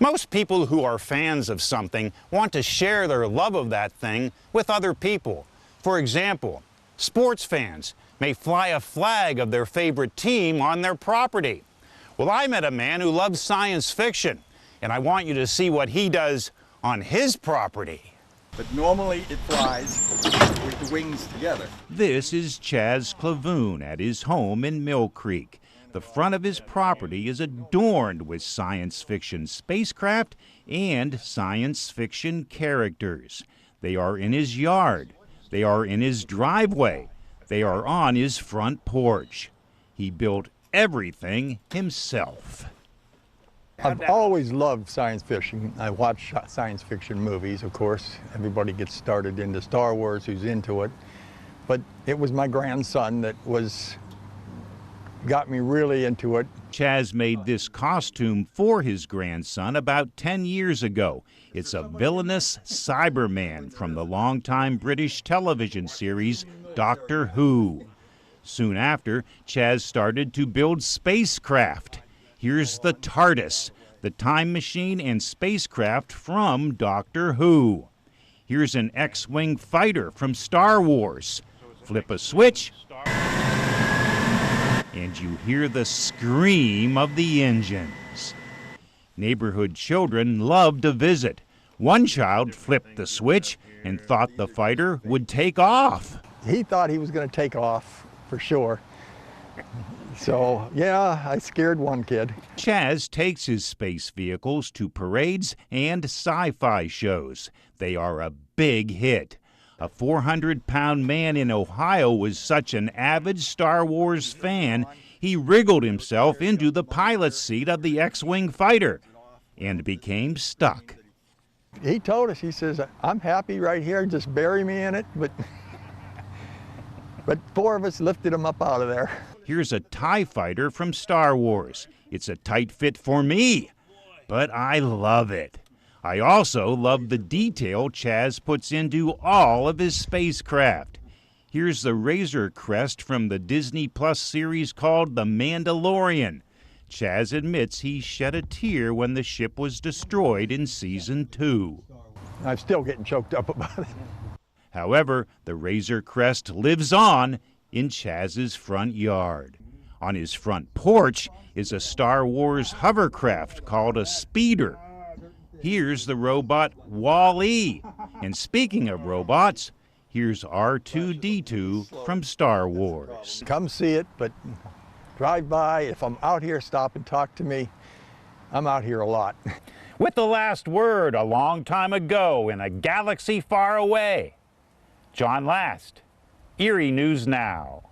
Most people who are fans of something want to share their love of that thing with other people. For example, sports fans may fly a flag of their favorite team on their property. Well, I met a man who loves science fiction, and I want you to see what he does on his property. But normally it flies with the wings together. This is Chris Klawuhn at his home in Mill Creek. The front of his property is adorned with science fiction spacecraft and science fiction characters. They are in his yard. They are in his driveway. They are on his front porch. He built everything himself. I've always loved science fiction. I watch science fiction movies, of course. Everybody gets started into Star Wars who's into it. But it was my grandson that got me really into it. Chaz made this costume for his grandson about 10 years ago. It's a villainous Cyberman from the longtime British television series Doctor Who. Soon after, Chaz started to build spacecraft. Here's the TARDIS, the time machine and spacecraft from Doctor Who. Here's an X-Wing fighter from Star Wars. Flip a switch, and you hear the scream of the engines. Neighborhood children love to visit. One child flipped the switch and thought the fighter would take off. He thought he was going to take off for sure. So, yeah, I scared one kid. Chaz takes his space vehicles to parades and sci-fi shows. They are a big hit. A 400-pound man in Ohio was such an avid Star Wars fan, he wriggled himself into the pilot's seat of the X-Wing fighter and became stuck. He told us, he says, I'm happy right here, just bury me in it. But four of us lifted him up out of there. Here's a TIE fighter from Star Wars. It's a tight fit for me, but I love it. I also love the detail Chaz puts into all of his spacecraft. Here's the Razor Crest from the Disney Plus series called The Mandalorian. Chaz admits he shed a tear when the ship was destroyed in Season 2. I'm still getting choked up about it. However, the Razor Crest lives on in Chaz's front yard. On his front porch is a Star Wars hovercraft called a speeder. Here's the robot Wall-E. And speaking of robots, here's R2-D2 from Star Wars. Come see it, but drive by. If I'm out here, stop and talk to me. I'm out here a lot. With the last word a long time ago in a galaxy far away. John Last, Erie News Now.